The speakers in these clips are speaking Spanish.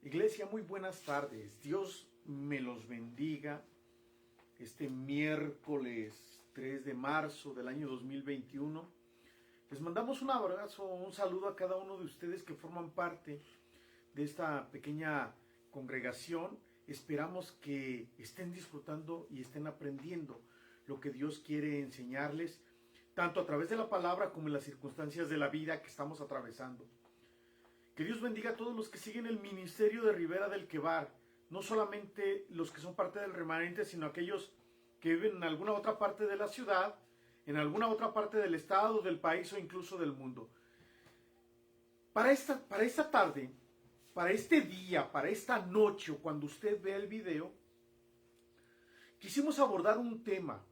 Iglesia, muy buenas tardes. Dios me los bendiga. Este miércoles 3 de marzo del año 2021. Les mandamos un abrazo, un saludo a cada uno de ustedes que forman parte de esta pequeña congregación. Esperamos que estén disfrutando y estén aprendiendo lo que Dios quiere enseñarles, tanto a través de la palabra como en las circunstancias de la vida que estamos atravesando. Que Dios bendiga a todos los que siguen el ministerio de Ribera del Quebar, no solamente los que son parte del remanente, sino aquellos que viven en alguna otra parte de la ciudad, en alguna otra parte del estado, del país o incluso del mundo. Para esta tarde, para este día, para esta noche o cuando usted vea el video, quisimos abordar un tema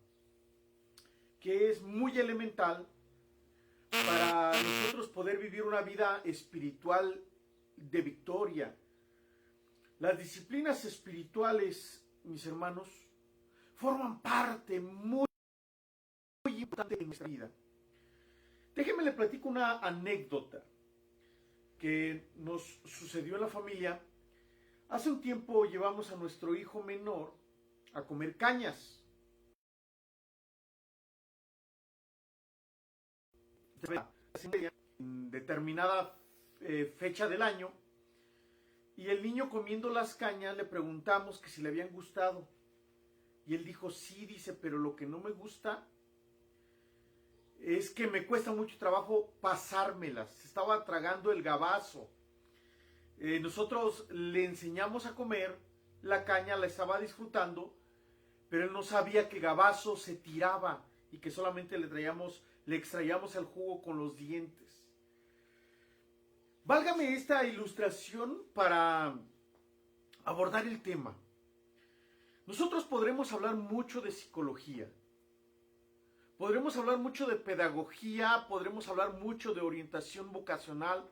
que es muy elemental para nosotros poder vivir una vida espiritual de victoria. Las disciplinas espirituales, mis hermanos, forman parte muy importante de nuestra vida. Déjenme le platico una anécdota que nos sucedió en la familia. Hace un tiempo llevamos a nuestro hijo menor a comer cañas. En determinada fecha del año, y el niño comiendo las cañas le preguntamos que si le habían gustado, y él dijo sí, dice, pero lo que no me gusta es que me cuesta mucho trabajo pasármelas. Se estaba tragando el gabazo. Nosotros le enseñamos a comer la caña, la estaba disfrutando, pero él no sabía que gabazo se tiraba y que solamente le extraíamos el jugo con los dientes. Válgame esta ilustración para abordar el tema. Nosotros podremos hablar mucho de psicología, podremos hablar mucho de pedagogía, podremos hablar mucho de orientación vocacional,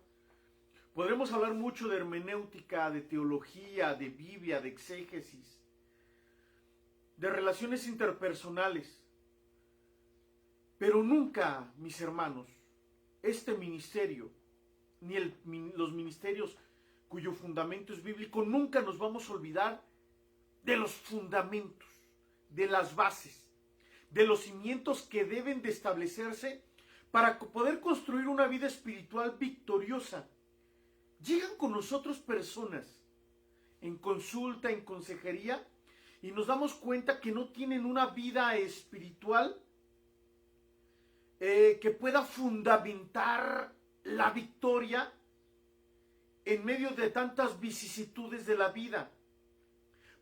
podremos hablar mucho de hermenéutica, de teología, de Biblia, de exégesis, de relaciones interpersonales. Pero nunca, mis hermanos, este ministerio, ni los ministerios cuyo fundamento es bíblico, nunca nos vamos a olvidar de los fundamentos, de las bases, de los cimientos que deben de establecerse para poder construir una vida espiritual victoriosa. Llegan con nosotros personas en consulta, en consejería, y nos damos cuenta que no tienen una vida espiritual que pueda fundamentar la victoria en medio de tantas vicisitudes de la vida.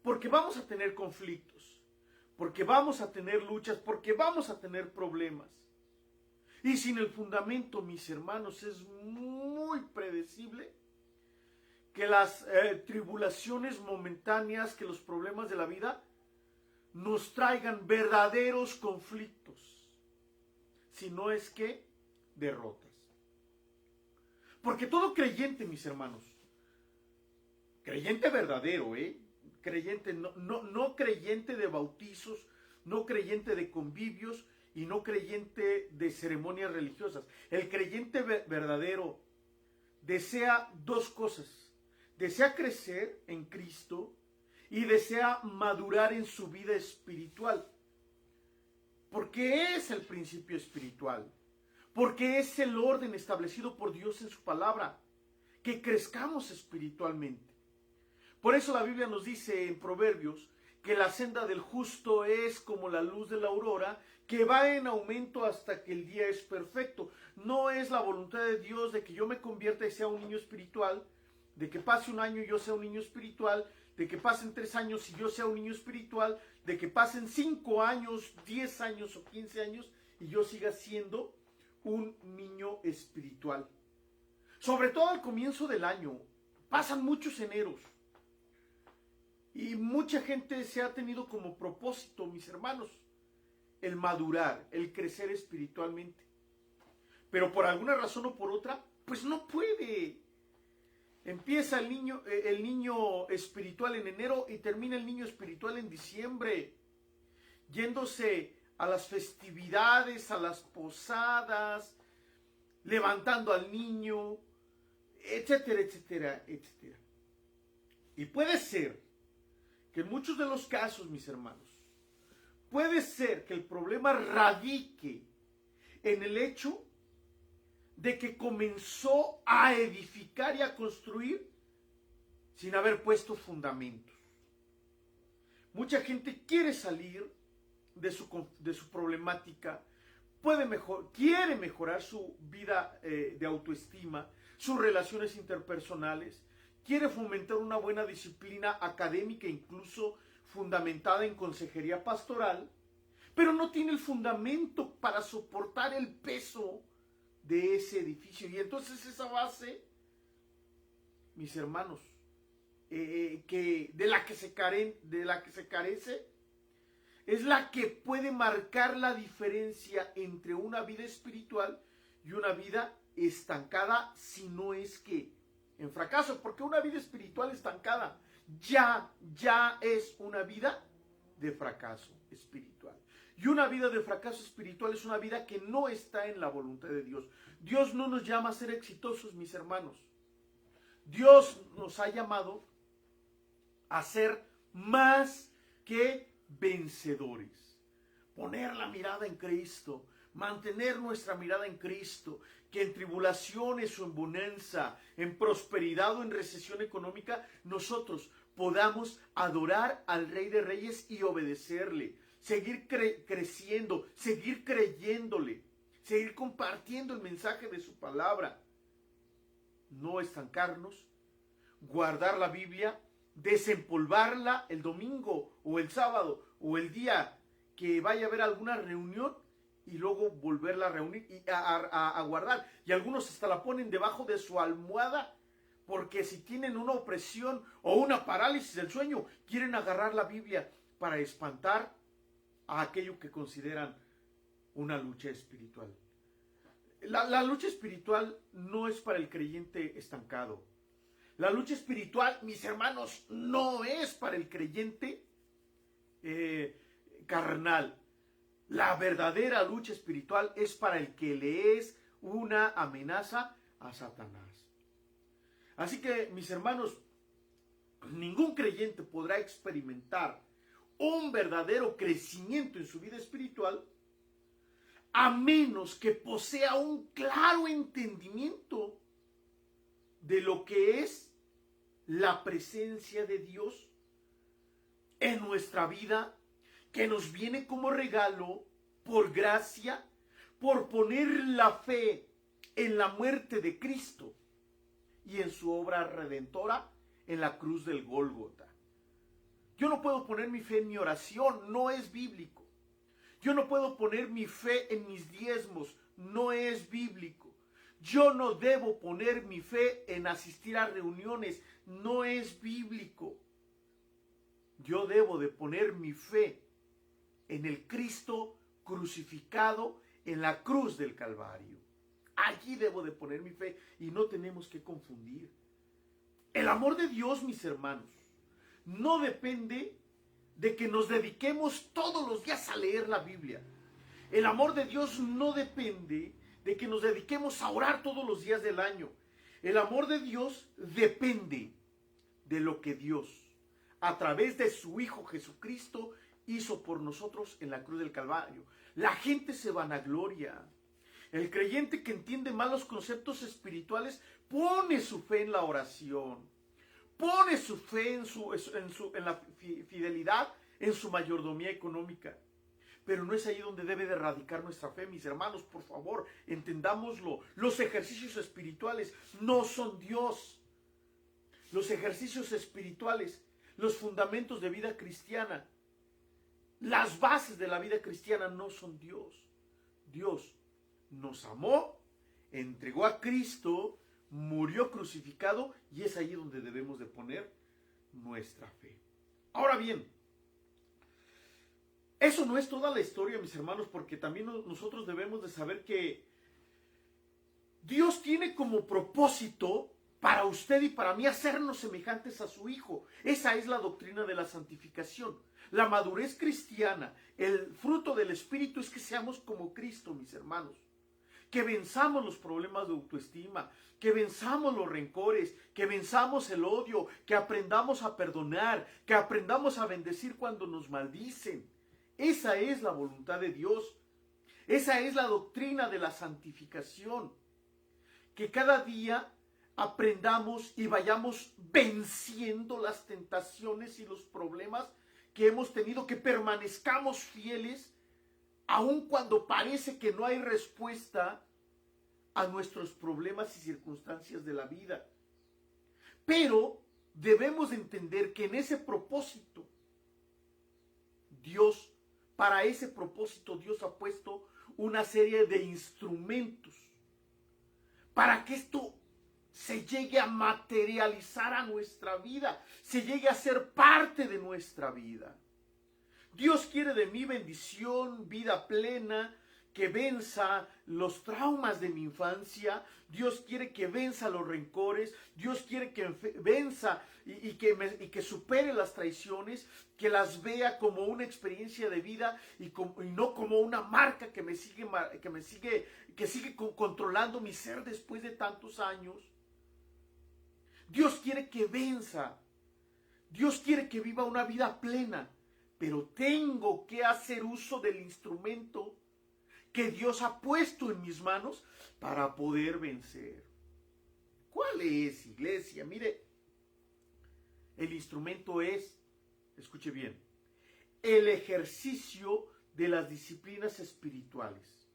Porque vamos a tener conflictos, porque vamos a tener luchas, porque vamos a tener problemas. Y sin el fundamento, mis hermanos, es muy predecible que las tribulaciones momentáneas, que los problemas de la vida nos traigan verdaderos conflictos, si no es que derrotas. Porque todo creyente, mis hermanos, creyente verdadero, creyente, no creyente de bautizos, no creyente de convivios y no creyente de ceremonias religiosas. El creyente verdadero desea dos cosas: desea crecer en Cristo y desea madurar en su vida espiritual. Porque es el principio espiritual, porque es el orden establecido por Dios en su palabra, que crezcamos espiritualmente. Por eso la Biblia nos dice en Proverbios que la senda del justo es como la luz de la aurora, que va en aumento hasta que el día es perfecto. No es la voluntad de Dios de que yo me convierta y sea un niño espiritual, de que pase un año y yo sea un niño espiritual, de que pasen 3 años y yo sea un niño espiritual, de que pasen 5 años, 10 años o 15 años y yo siga siendo un niño espiritual. Sobre todo al comienzo del año, pasan muchos eneros y mucha gente se ha tenido como propósito, mis hermanos, el madurar, el crecer espiritualmente. Pero por alguna razón o por otra, pues no puede. Empieza el niño espiritual en enero y termina el niño espiritual en diciembre, yéndose a las festividades, a las posadas, levantando al niño, etcétera, etcétera, etcétera. Y puede ser que en muchos de los casos, mis hermanos, puede ser que el problema radique en el hecho de que comenzó a edificar y a construir sin haber puesto fundamentos. Mucha gente quiere salir de su problemática, quiere mejorar su vida de autoestima, sus relaciones interpersonales, quiere fomentar una buena disciplina académica, incluso fundamentada en consejería pastoral, pero no tiene el fundamento para soportar el peso de ese edificio. Y entonces esa base, mis hermanos, de la que se carece, es la que puede marcar la diferencia entre una vida espiritual y una vida estancada, si no es que en fracaso, porque una vida espiritual estancada ya es una vida de fracaso espiritual. Y una vida de fracaso espiritual es una vida que no está en la voluntad de Dios. Dios no nos llama a ser exitosos, mis hermanos. Dios nos ha llamado a ser más que vencedores. Poner la mirada en Cristo, mantener nuestra mirada en Cristo, que en tribulaciones o en bonanza, en prosperidad o en recesión económica, nosotros podamos adorar al Rey de Reyes y obedecerle, seguir creciendo, seguir creyéndole, seguir compartiendo el mensaje de su palabra, no estancarnos, guardar la Biblia, desempolvarla el domingo o el sábado o el día que vaya a haber alguna reunión y luego volverla a reunir y a guardar. Y algunos hasta la ponen debajo de su almohada porque si tienen una opresión o una parálisis del sueño, quieren agarrar la Biblia para espantar a aquello que consideran una lucha espiritual. La lucha espiritual no es para el creyente estancado. La lucha espiritual, mis hermanos, no es para el creyente carnal. La verdadera lucha espiritual es para el que le es una amenaza a Satanás. Así que, mis hermanos, ningún creyente podrá experimentar un verdadero crecimiento en su vida espiritual a menos que posea un claro entendimiento de lo que es la presencia de Dios en nuestra vida, que nos viene como regalo, por gracia, por poner la fe en la muerte de Cristo y en su obra redentora en la cruz del Gólgota. Yo no puedo poner mi fe en mi oración, no es bíblico. Yo no puedo poner mi fe en mis diezmos, no es bíblico. Yo no debo poner mi fe en asistir a reuniones, no es bíblico. Yo debo de poner mi fe en el Cristo crucificado en la cruz del Calvario. Allí debo de poner mi fe y no tenemos que confundir. El amor de Dios, mis hermanos, no depende de que nos dediquemos todos los días a leer la Biblia. El amor de Dios no depende de que nos dediquemos a orar todos los días del año. El amor de Dios depende de lo que Dios, a través de su Hijo Jesucristo, hizo por nosotros en la cruz del Calvario. La gente se vanagloria. El creyente que entiende mal los conceptos espirituales pone su fe en la oración, pone su fe en la fidelidad, en su mayordomía económica. Pero no es ahí donde debe de radicar nuestra fe, mis hermanos, por favor, entendámoslo. Los ejercicios espirituales no son Dios. Los ejercicios espirituales, los fundamentos de vida cristiana, las bases de la vida cristiana no son Dios. Dios nos amó, entregó a Cristo, murió crucificado y es ahí donde debemos de poner nuestra fe. Ahora bien, eso no es toda la historia, mis hermanos, porque también nosotros debemos de saber que Dios tiene como propósito para usted y para mí hacernos semejantes a su Hijo. Esa es la doctrina de la santificación. La madurez cristiana, el fruto del Espíritu es que seamos como Cristo, mis hermanos. que venzamos los problemas de autoestima, que venzamos los rencores, que venzamos el odio, que aprendamos a perdonar, que aprendamos a bendecir cuando nos maldicen. Esa es la voluntad de Dios. Esa es la doctrina de la santificación. Que cada día aprendamos y vayamos venciendo las tentaciones y los problemas que hemos tenido, que permanezcamos fieles, aun cuando parece que no hay respuesta a nuestros problemas y circunstancias de la vida. Pero debemos entender que en ese propósito, para ese propósito Dios ha puesto una serie de instrumentos para que esto se llegue a materializar a nuestra vida, se llegue a ser parte de nuestra vida. Dios quiere de mí bendición, vida plena, que venza los traumas de mi infancia. Dios quiere que venza los rencores. Dios quiere que venza y que supere las traiciones, que las vea como una experiencia de vida y no como una marca que sigue controlando mi ser después de tantos años. Dios quiere que venza. Dios quiere que viva una vida plena. Pero tengo que hacer uso del instrumento que Dios ha puesto en mis manos para poder vencer. ¿Cuál es, iglesia? Mire, el instrumento es, escuche bien, el ejercicio de las disciplinas espirituales.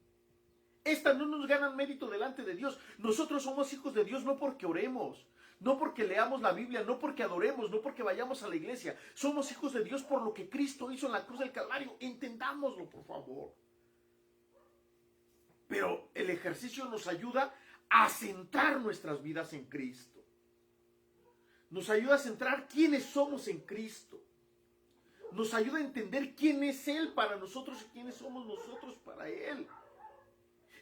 Estas no nos ganan mérito delante de Dios. Nosotros somos hijos de Dios no porque oremos, no porque leamos la Biblia, no porque adoremos, no porque vayamos a la iglesia. Somos hijos de Dios por lo que Cristo hizo en la cruz del Calvario. Entendámoslo, por favor. Pero el ejercicio nos ayuda a centrar nuestras vidas en Cristo. Nos ayuda a centrar quiénes somos en Cristo. Nos ayuda a entender quién es Él para nosotros y quiénes somos nosotros para Él.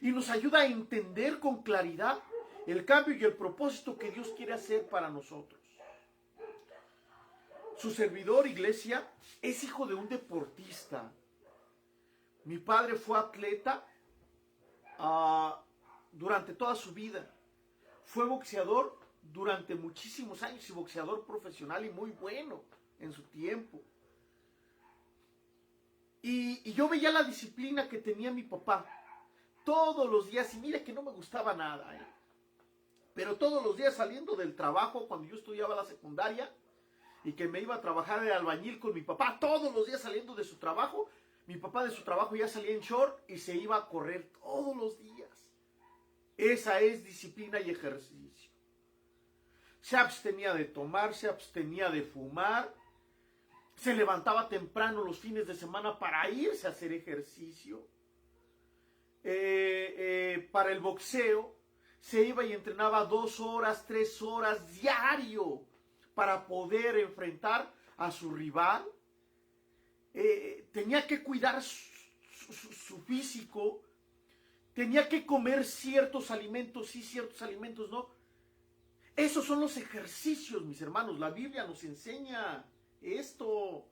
Y nos ayuda a entender con claridad el cambio y el propósito que Dios quiere hacer para nosotros. Su servidor, iglesia, es hijo de un deportista. Mi padre fue atleta durante toda su vida. Fue boxeador durante muchísimos años y boxeador profesional y muy bueno en su tiempo. Y yo veía la disciplina que tenía mi papá todos los días, y mire que no me gustaba nada, pero todos los días saliendo del trabajo, cuando yo estudiaba la secundaria y que me iba a trabajar de albañil con mi papá, todos los días saliendo de su trabajo, mi papá de su trabajo ya salía en short y se iba a correr todos los días. Esa es disciplina y ejercicio. Se abstenía de tomar, se abstenía de fumar, se levantaba temprano los fines de semana para irse a hacer ejercicio. Para el boxeo se iba y entrenaba 2 horas, 3 horas diario para poder enfrentar a su rival. Tenía que cuidar su físico, tenía que comer ciertos alimentos sí, ciertos alimentos no. Esos son los ejercicios, mis hermanos. La Biblia nos enseña esto.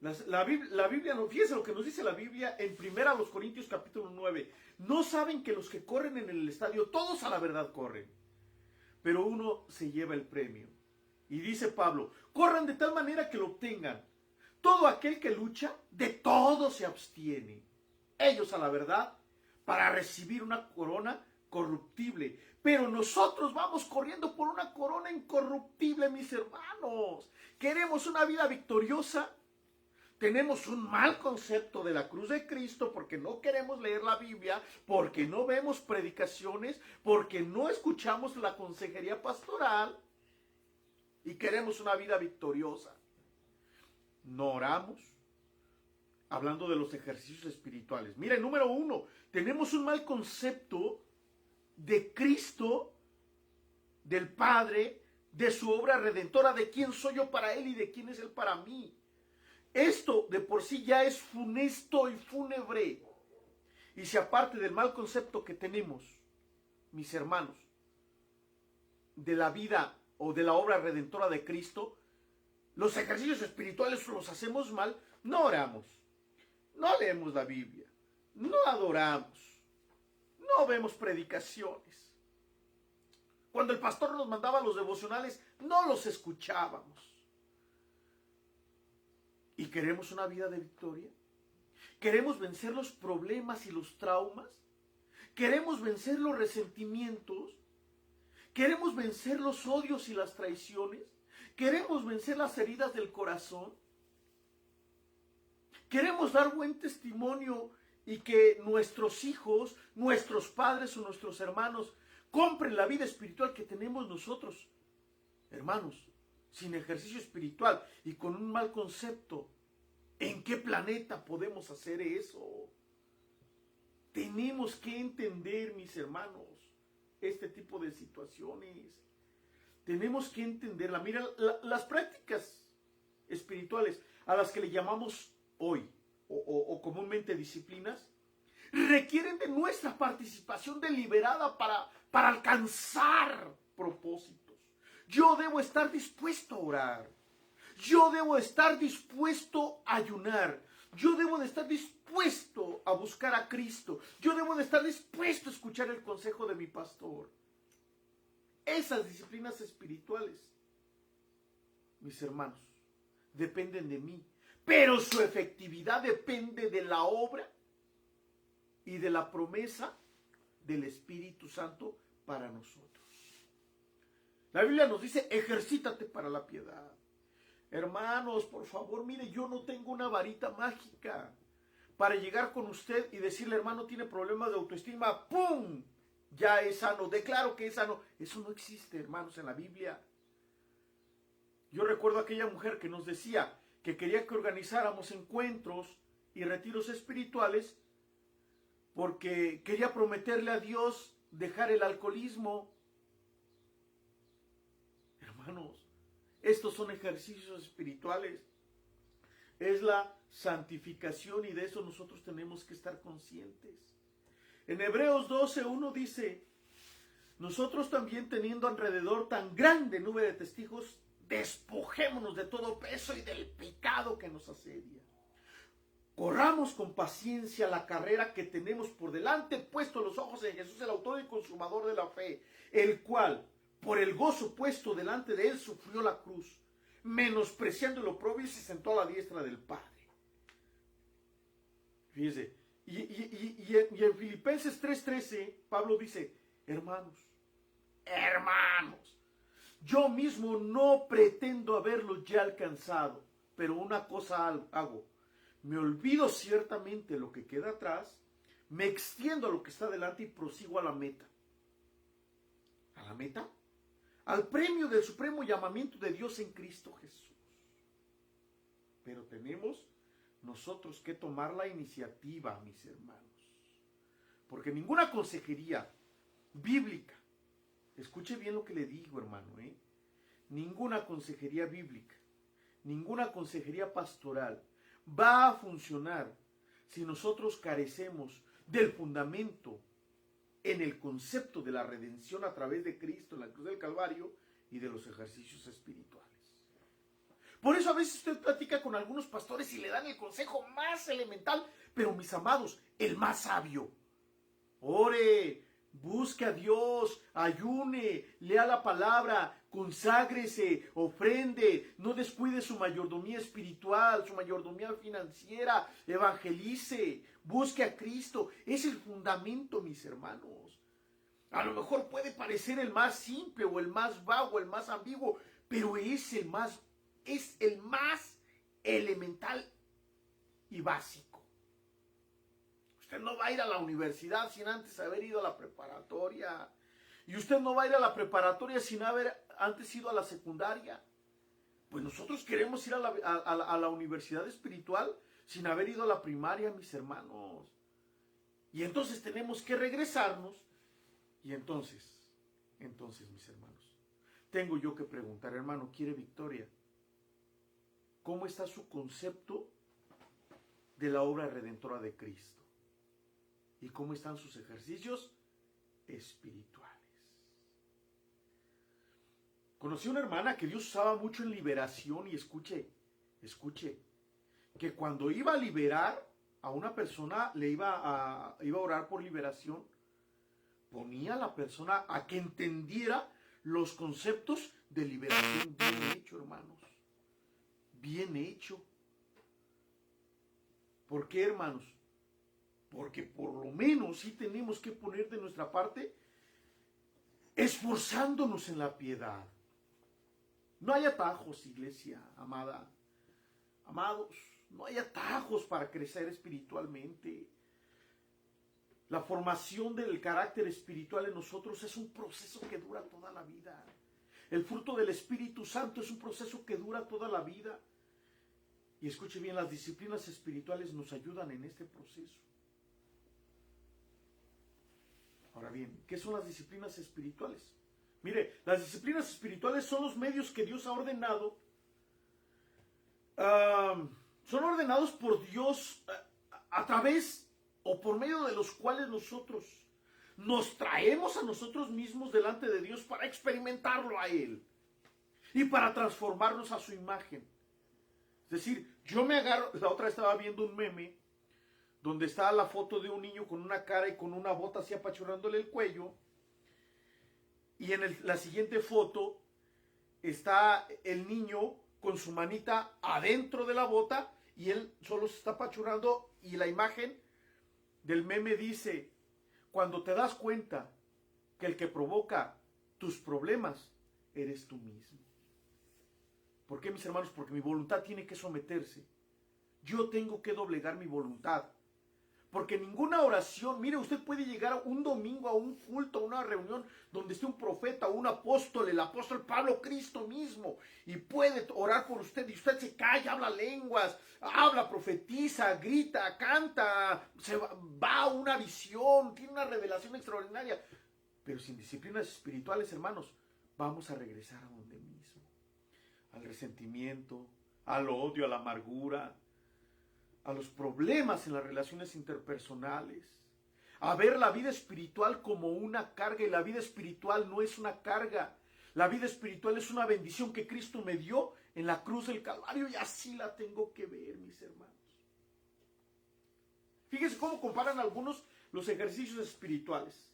La Biblia, fíjense lo que nos dice la Biblia en 1 Corintios capítulo 9. No saben que los que corren en el estadio, todos a la verdad corren, pero uno se lleva el premio. Y dice Pablo, corran de tal manera que lo obtengan. Todo aquel que lucha, de todo se abstiene. Ellos a la verdad, para recibir una corona corruptible. Pero nosotros vamos corriendo por una corona incorruptible, mis hermanos. Queremos una vida victoriosa. Tenemos un mal concepto de la cruz de Cristo porque no queremos leer la Biblia, porque no vemos predicaciones, porque no escuchamos la consejería pastoral y queremos una vida victoriosa. No oramos, hablando de los ejercicios espirituales. Mira, número 1, tenemos un mal concepto de Cristo, del Padre, de su obra redentora, de quién soy yo para Él y de quién es Él para mí. Esto de por sí ya es funesto y fúnebre. Y si aparte del mal concepto que tenemos, mis hermanos, de la vida o de la obra redentora de Cristo, los ejercicios espirituales los hacemos mal, no oramos, no leemos la Biblia, no adoramos, no vemos predicaciones. Cuando el pastor nos mandaba los devocionales, no los escuchábamos. ¿Y queremos una vida de victoria? ¿Queremos vencer los problemas y los traumas? ¿Queremos vencer los resentimientos? ¿Queremos vencer los odios y las traiciones? ¿Queremos vencer las heridas del corazón? ¿Queremos dar buen testimonio y que nuestros hijos, nuestros padres o nuestros hermanos compren la vida espiritual que tenemos nosotros? Hermanos, sin ejercicio espiritual y con un mal concepto, ¿en qué planeta podemos hacer eso? Tenemos que entender, mis hermanos, este tipo de situaciones. Tenemos que entenderla. Mira, las prácticas espirituales a las que le llamamos hoy o comúnmente disciplinas requieren de nuestra participación deliberada para alcanzar propósitos. Yo debo estar dispuesto a orar. Yo debo estar dispuesto a ayunar. Yo debo de estar dispuesto a buscar a Cristo. Yo debo de estar dispuesto a escuchar el consejo de mi pastor. Esas disciplinas espirituales, mis hermanos, dependen de mí. Pero su efectividad depende de la obra y de la promesa del Espíritu Santo para nosotros. La Biblia nos dice, ejercítate para la piedad. Hermanos, por favor, mire, yo no tengo una varita mágica para llegar con usted y decirle, hermano, tiene problemas de autoestima, ¡pum!, ya es sano, declaro que es sano. Eso no existe, hermanos, en la Biblia. Yo recuerdo a aquella mujer que nos decía que quería que organizáramos encuentros y retiros espirituales porque quería prometerle a Dios dejar el alcoholismo. Hermanos, estos son ejercicios espirituales. Es la santificación y de eso nosotros tenemos que estar conscientes. En Hebreos 12:1 dice, nosotros también teniendo alrededor tan grande nube de testigos, despojémonos de todo peso y del pecado que nos asedia. Corramos con paciencia la carrera que tenemos por delante, puesto los ojos en Jesús, el autor y consumador de la fe, el cual, por el gozo puesto delante de él, sufrió la cruz, menospreciando el oprobio y se sentó a la diestra del Padre. Fíjese, y en Filipenses 3:13, Pablo dice, hermanos, yo mismo no pretendo haberlo ya alcanzado, pero una cosa hago, me olvido ciertamente lo que queda atrás, me extiendo a lo que está delante y prosigo a la meta. ¿A la meta? Al premio del supremo llamamiento de Dios en Cristo Jesús. Pero tenemos nosotros que tomar la iniciativa, mis hermanos. Porque ninguna consejería bíblica, escuche bien lo que le digo, hermano, ninguna consejería bíblica, ninguna consejería pastoral va a funcionar si nosotros carecemos del fundamento en el concepto de la redención a través de Cristo en la cruz del Calvario y de los ejercicios espirituales. Por eso a veces usted platica con algunos pastores y le dan el consejo más elemental, pero mis amados, el más sabio. Ore, busque a Dios, ayune, lea la palabra, conságrese, ofrende, no descuide su mayordomía espiritual, su mayordomía financiera, evangelice, busque a Cristo. Es el fundamento, mis hermanos. A lo mejor puede parecer el más simple o el más vago, el más ambiguo, pero es el más elemental y básico. Usted no va a ir a la universidad sin antes haber ido a la preparatoria. Y usted no va a ir a la preparatoria sin haber antes ido a la secundaria. Pues nosotros queremos ir a la universidad espiritual sin haber ido a la primaria, mis hermanos. Y entonces tenemos que regresarnos. Y entonces, mis hermanos, tengo yo que preguntar, hermano, ¿quiere victoria? ¿Cómo está su concepto de la obra redentora de Cristo? ¿Y cómo están sus ejercicios espirituales? Conocí una hermana que Dios usaba mucho en liberación y escuche, que cuando iba a liberar a una persona, le iba a orar por liberación, ponía a la persona a que entendiera los conceptos de liberación. Bien hecho, hermanos. Bien hecho. ¿Por qué, hermanos? Porque por lo menos sí tenemos que poner de nuestra parte esforzándonos en la piedad. No hay atajos, iglesia amada. Amados, no hay atajos para crecer espiritualmente. La formación del carácter espiritual en nosotros es un proceso que dura toda la vida. El fruto del Espíritu Santo es un proceso que dura toda la vida. Y escuche bien, las disciplinas espirituales nos ayudan en este proceso. Ahora bien, ¿qué son las disciplinas espirituales? Mire, las disciplinas espirituales son los medios que Dios ha ordenado. Son ordenados por Dios a través o por medio de los cuales nosotros nos traemos a nosotros mismos delante de Dios para experimentarlo a Él y para transformarnos a su imagen. Es decir, yo me agarro, la otra estaba viendo un meme donde está la foto de un niño con una cara y con una bota así apachurrándole el cuello, y en la siguiente foto está el niño con su manita adentro de la bota y él solo se está apachurrando, y la imagen del meme dice: cuando te das cuenta que el que provoca tus problemas eres tú mismo. ¿Por qué, mis hermanos? Porque mi voluntad tiene que someterse. Yo tengo que doblegar mi voluntad. Porque ninguna oración, mire, usted puede llegar un domingo a un culto, a una reunión donde esté un profeta o un apóstol, el apóstol Pablo, Cristo mismo, y puede orar por usted, y usted se calla, habla lenguas, habla, profetiza, grita, canta, va a una visión, tiene una revelación extraordinaria. Pero sin disciplinas espirituales, hermanos, vamos a regresar a donde mismo, al resentimiento, al odio, a la amargura, a los problemas en las relaciones interpersonales, a ver la vida espiritual como una carga, y la vida espiritual no es una carga. La vida espiritual es una bendición que Cristo me dio en la cruz del Calvario, y así la tengo que ver, mis hermanos. Fíjense cómo comparan algunos los ejercicios espirituales.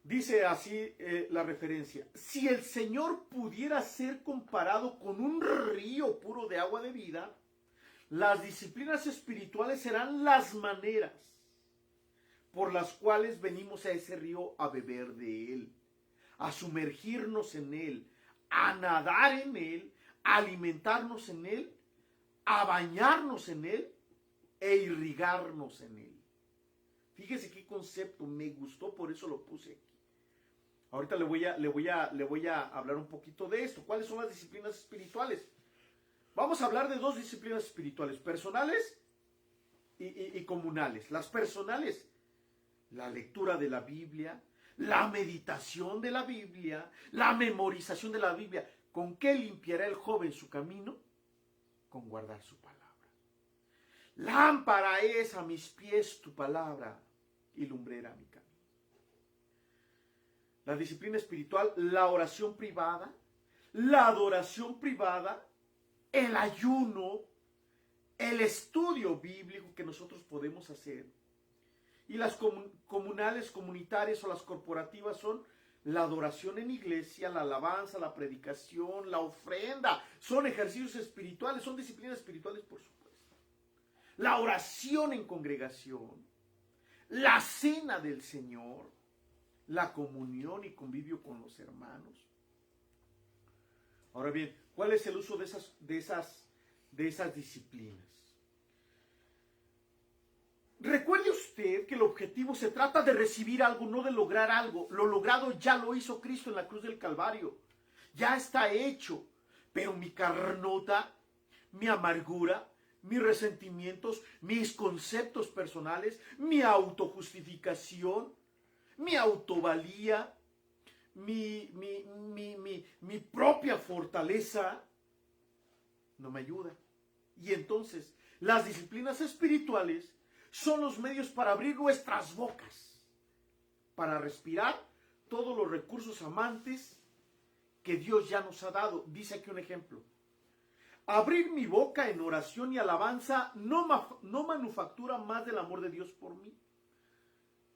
Dice así la referencia: si el Señor pudiera ser comparado con un río puro de agua de vida, las disciplinas espirituales serán las maneras por las cuales venimos a ese río a beber de él, a sumergirnos en él, a nadar en él, a alimentarnos en él, a bañarnos en él e irrigarnos en él. Fíjese qué concepto, me gustó, por eso lo puse aquí. Ahorita le voy a hablar un poquito de esto. ¿Cuáles son las disciplinas espirituales? Vamos a hablar de dos disciplinas espirituales, personales y comunales. Las personales: la lectura de la Biblia, la meditación de la Biblia, la memorización de la Biblia. ¿Con qué limpiará el joven su camino? Con guardar su palabra. Lámpara es a mis pies tu palabra y lumbrera mi camino. La disciplina espiritual: la oración privada, la adoración privada, el ayuno, el estudio bíblico que nosotros podemos hacer. Y las comunales, comunitarias o las corporativas son la adoración en iglesia, la alabanza, la predicación, la ofrenda. Son ejercicios espirituales, son disciplinas espirituales, por supuesto. La oración en congregación, la cena del Señor, la comunión y convivio con los hermanos. Ahora bien, ¿cuál es el uso de esas disciplinas? Recuerde usted que el objetivo se trata de recibir algo, no de lograr algo. Lo logrado ya lo hizo Cristo en la cruz del Calvario. Ya está hecho. Pero mi carnota, mi amargura, mis resentimientos, mis conceptos personales, mi autojustificación, mi autovalía, mi propia fortaleza no me ayuda. Y entonces las disciplinas espirituales son los medios para abrir nuestras bocas, para respirar todos los recursos amantes que Dios ya nos ha dado. Dice aquí un ejemplo: abrir mi boca en oración y alabanza no manufactura más del amor de Dios por mí.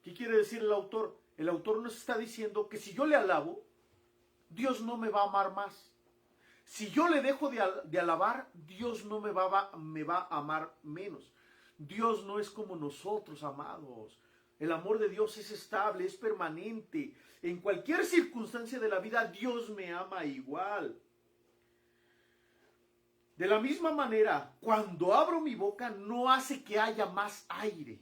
¿Qué quiere decir el autor? el autor nos está diciendo que si yo le alabo, Dios no me va a amar más. Si yo le dejo de alabar, Dios no me va a amar menos. Dios no es como nosotros, amados. El amor de Dios es estable, es permanente. En cualquier circunstancia de la vida, Dios me ama igual. De la misma manera, cuando abro mi boca, no hace que haya más aire.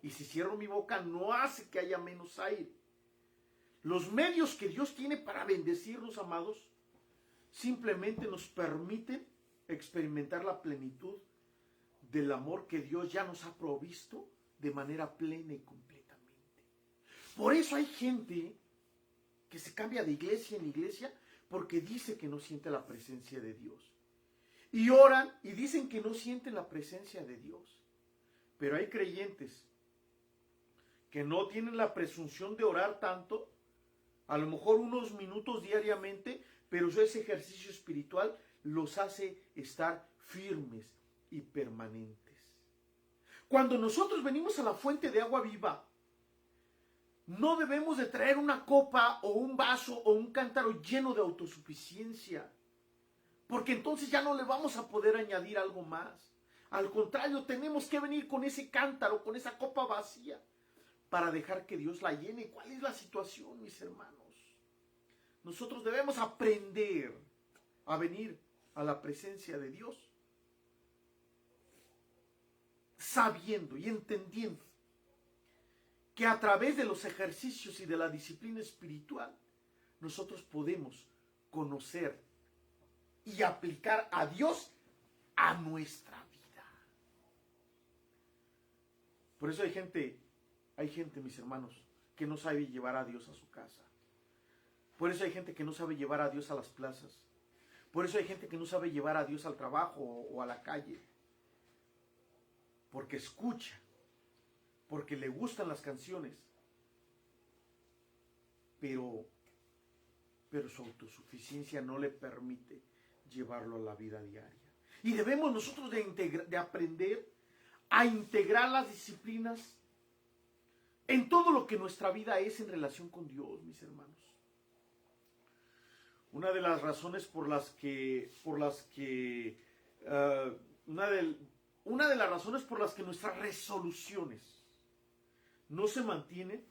Y si cierro mi boca, no hace que haya menos aire. Los medios que Dios tiene para bendecirnos, amados, simplemente nos permiten experimentar la plenitud del amor que Dios ya nos ha provisto de manera plena y completamente. Por eso hay gente que se cambia de iglesia en iglesia porque dice que no siente la presencia de Dios. Y oran y dicen que no sienten la presencia de Dios. Pero hay creyentes que no tienen la presunción de orar tanto, a lo mejor unos minutos diariamente, pero ese ejercicio espiritual los hace estar firmes y permanentes. Cuando nosotros venimos a la fuente de agua viva, no debemos de traer una copa o un vaso o un cántaro lleno de autosuficiencia, porque entonces ya no le vamos a poder añadir algo más. Al contrario, tenemos que venir con ese cántaro, con esa copa vacía, para dejar que Dios la llene. ¿Cuál es la situación, mis hermanos? Nosotros debemos aprender a venir a la presencia de Dios sabiendo y entendiendo que a través de los ejercicios y de la disciplina espiritual nosotros podemos conocer y aplicar a Dios a nuestra vida. Por eso hay gente, mis hermanos, que no sabe llevar a Dios a su casa. Por eso hay gente que no sabe llevar a Dios a las plazas. Por eso hay gente que no sabe llevar a Dios al trabajo o a la calle. Porque escucha, porque le gustan las canciones, pero su autosuficiencia no le permite llevarlo a la vida diaria. Y debemos nosotros de aprender a integrar las disciplinas en todo lo que nuestra vida es en relación con Dios, mis hermanos. Una de las razones una de las razones por las que nuestras resoluciones no se mantienen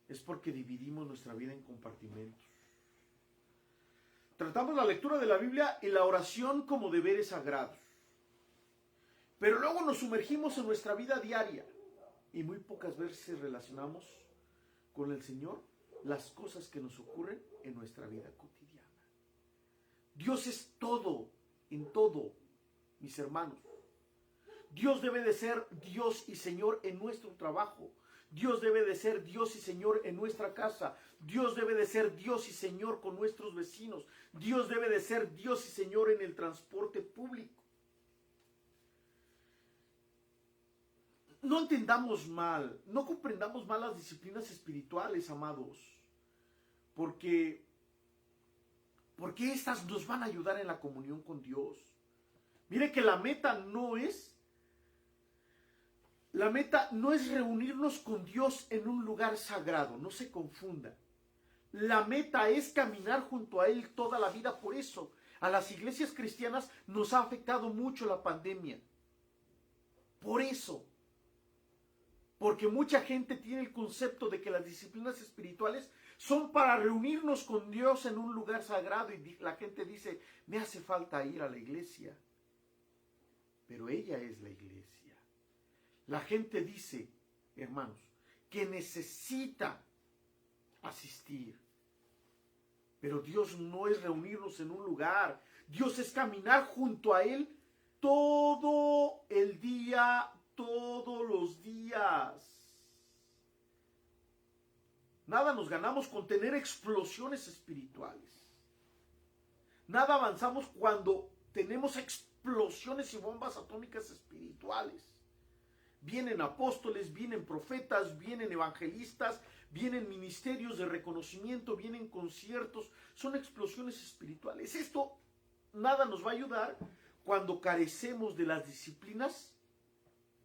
es porque dividimos nuestra vida en compartimentos. Tratamos la lectura de la Biblia y la oración como deberes sagrados. Pero luego nos sumergimos en nuestra vida diaria y muy pocas veces relacionamos con el Señor las cosas que nos ocurren en nuestra vida cotidiana. Dios es todo, en todo, mis hermanos. Dios debe de ser Dios y Señor en nuestro trabajo. Dios debe de ser Dios y Señor en nuestra casa. Dios debe de ser Dios y Señor con nuestros vecinos. Dios debe de ser Dios y Señor en el transporte público. No entendamos mal, no comprendamos mal las disciplinas espirituales, amados, porque estas nos van a ayudar en la comunión con Dios. Mire que la meta no es reunirnos con Dios en un lugar sagrado, no se confunda. La meta es caminar junto a Él toda la vida. Por eso a las iglesias cristianas nos ha afectado mucho la pandemia. Por eso. Porque mucha gente tiene el concepto de que las disciplinas espirituales son para reunirnos con Dios en un lugar sagrado. Y la gente dice, me hace falta ir a la iglesia. Pero ella es la iglesia. La gente dice, hermanos, que necesita asistir. Pero Dios no es reunirnos en un lugar. Dios es caminar junto a Él todo el día, todos los días. Nada nos ganamos con tener explosiones espirituales. Nada avanzamos cuando tenemos explosiones y bombas atómicas espirituales. Vienen apóstoles, vienen profetas, vienen evangelistas, vienen ministerios de reconocimiento, vienen conciertos. Son explosiones espirituales. Esto nada nos va a ayudar cuando carecemos de las disciplinas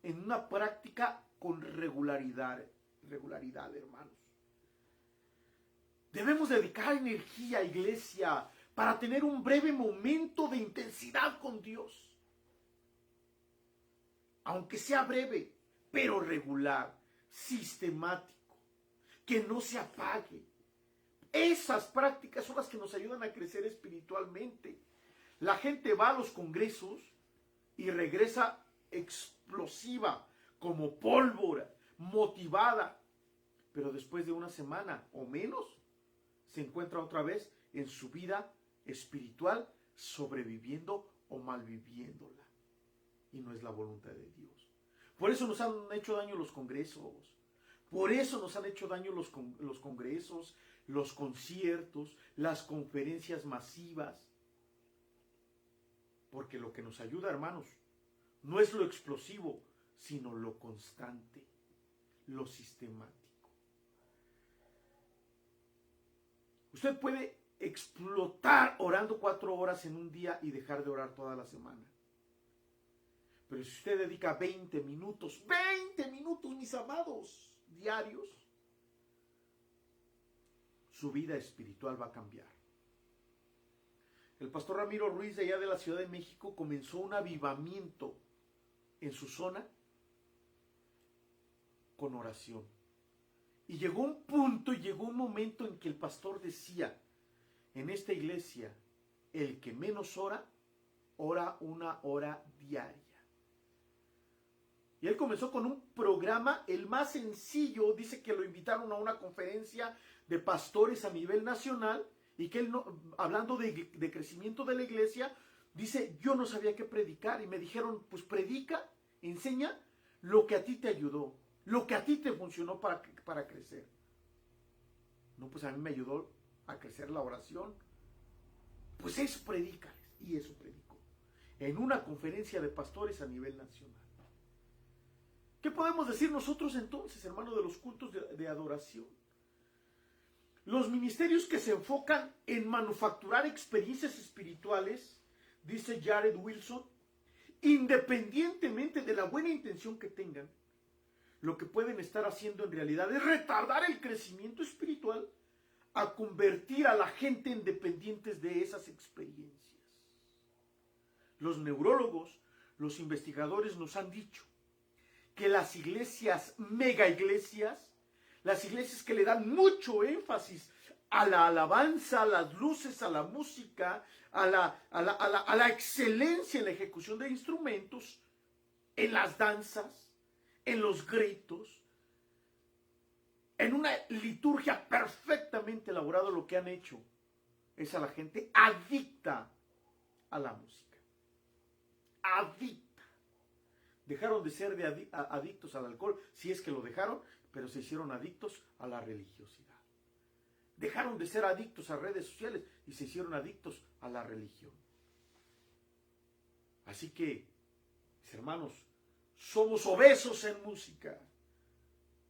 en una práctica con regularidad. regularidad, hermanos. Debemos dedicar energía, iglesia, para tener un breve momento de intensidad con Dios. Aunque sea breve, pero regular, sistemático, que no se apague. Esas prácticas son las que nos ayudan a crecer espiritualmente. La gente va a los congresos y regresa explosiva, como pólvora, motivada, pero después de una semana o menos, se encuentra otra vez en su vida espiritual, sobreviviendo o malviviéndola. Y no es la voluntad de Dios. Por eso nos han hecho daño los congresos. Por eso nos han hecho daño los congresos, los conciertos, las conferencias masivas. Porque lo que nos ayuda, hermanos, no es lo explosivo, sino lo constante, lo sistemático. Usted puede explotar orando 4 horas en un día y dejar de orar toda la semana. Pero si usted dedica 20 minutos, mis amados, diarios, su vida espiritual va a cambiar. El pastor Ramiro Ruiz, de allá de la Ciudad de México, comenzó un avivamiento en su zona con oración. Y llegó un punto, llegó un momento en que el pastor decía, en esta iglesia, el que menos ora, ora 1 hora diaria. Y él comenzó con un programa, el más sencillo. Dice que lo invitaron a una conferencia de pastores a nivel nacional, y que él, hablando de crecimiento de la iglesia, dice, yo no sabía qué predicar, y me dijeron, pues predica, enseña lo que a ti te ayudó, lo que a ti te funcionó para crecer. No, pues a mí me ayudó a crecer la oración. Pues eso predica, y eso predicó en una conferencia de pastores a nivel nacional. ¿Qué podemos decir nosotros entonces, hermano, de los cultos de adoración? Los ministerios que se enfocan en manufacturar experiencias espirituales, dice Jared Wilson, independientemente de la buena intención que tengan, lo que pueden estar haciendo en realidad es retardar el crecimiento espiritual a convertir a la gente en dependientes de esas experiencias. Los neurólogos, los investigadores nos han dicho que las iglesias, mega iglesias, las iglesias que le dan mucho énfasis a la alabanza, a las luces, a la música, a la excelencia en la ejecución de instrumentos, en las danzas, en los gritos, en una liturgia perfectamente elaborada, lo que han hecho es a la gente adicta a la música. Adicta. Dejaron de ser adictos al alcohol, si es que lo dejaron, pero se hicieron adictos a la religiosidad. Dejaron de ser adictos a redes sociales y se hicieron adictos a la religión. Así que, mis hermanos, somos obesos en música.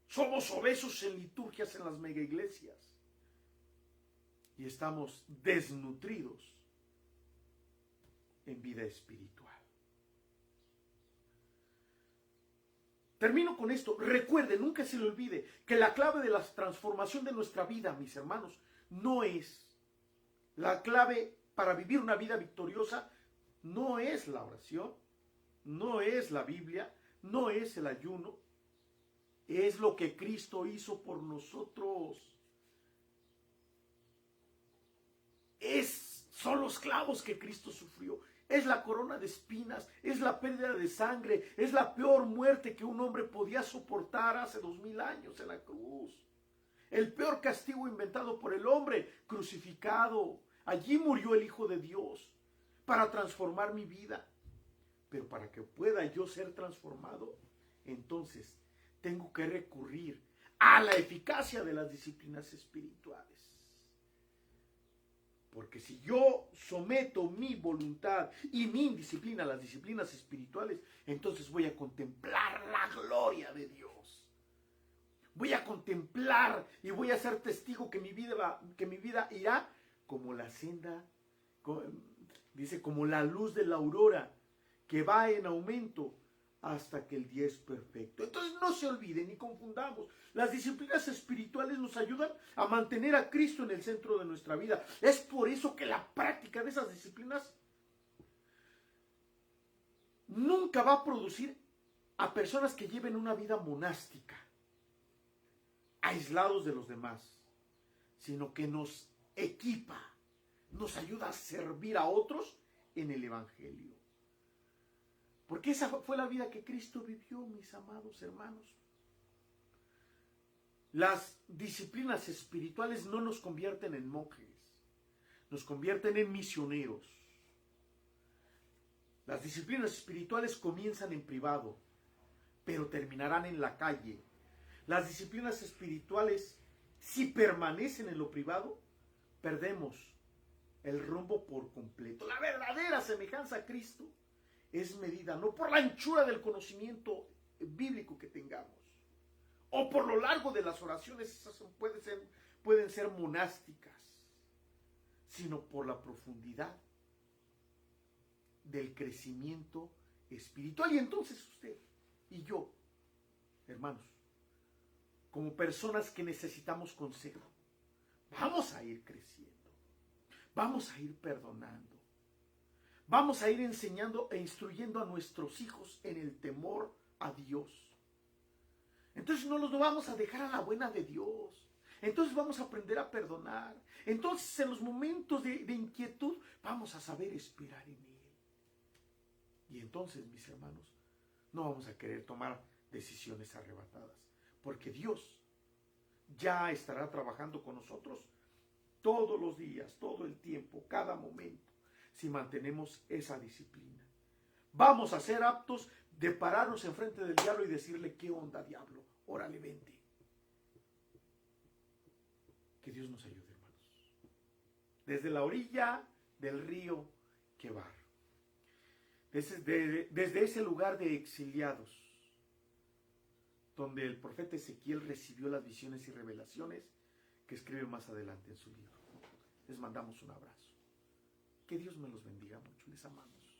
Somos obesos en liturgias en las mega iglesias. Y estamos desnutridos en vida espiritual. Termino con esto. Recuerde, nunca se le olvide que la clave de la transformación de nuestra vida, mis hermanos, no es la clave para vivir una vida victoriosa, no es la oración, no es la Biblia, no es el ayuno, es lo que Cristo hizo por nosotros. Son los clavos que Cristo sufrió. Es la corona de espinas, es la pérdida de sangre, es la peor muerte que un hombre podía soportar hace 2000 años en la cruz. El peor castigo inventado por el hombre, crucificado. Allí murió el Hijo de Dios para transformar mi vida. Pero para que pueda yo ser transformado, entonces tengo que recurrir a la eficacia de las disciplinas espirituales. Porque si yo someto mi voluntad y mi indisciplina a las disciplinas espirituales, entonces voy a contemplar la gloria de Dios. Voy a contemplar y voy a ser testigo que mi vida irá como la senda, dice, como la luz de la aurora, que va en aumento hasta que el día es perfecto. Entonces no se olviden ni confundamos. Las disciplinas espirituales nos ayudan a mantener a Cristo en el centro de nuestra vida. Es por eso que la práctica de esas disciplinas nunca va a producir a personas que lleven una vida monástica, aislados de los demás, sino que nos equipa, nos ayuda a servir a otros en el Evangelio. Porque esa fue la vida que Cristo vivió, mis amados hermanos. Las disciplinas espirituales no nos convierten en monjes, nos convierten en misioneros. Las disciplinas espirituales comienzan en privado, pero terminarán en la calle. Las disciplinas espirituales, si permanecen en lo privado, perdemos el rumbo por completo. La verdadera semejanza a Cristo es medida no por la anchura del conocimiento bíblico que tengamos, o por lo largo de las oraciones, esas pueden ser monásticas, sino por la profundidad del crecimiento espiritual. Y entonces usted y yo, hermanos, como personas que necesitamos consejo, vamos a ir creciendo, vamos a ir perdonando, vamos a ir enseñando e instruyendo a nuestros hijos en el temor a Dios. Entonces no los vamos a dejar a la buena de Dios. Entonces vamos a aprender a perdonar. Entonces en los momentos de inquietud vamos a saber esperar en Él. Y entonces, mis hermanos, no vamos a querer tomar decisiones arrebatadas, porque Dios ya estará trabajando con nosotros todos los días, todo el tiempo, cada momento, si mantenemos esa disciplina. Vamos a ser aptos de pararnos enfrente del diablo y decirle: ¿qué onda, diablo? Órale, vente. Que Dios nos ayude, hermanos. Desde la orilla del río Quebar, desde ese lugar de exiliados, donde el profeta Ezequiel recibió las visiones y revelaciones que escribe más adelante en su libro. Les mandamos un abrazo. Que Dios me los bendiga mucho. Les amamos.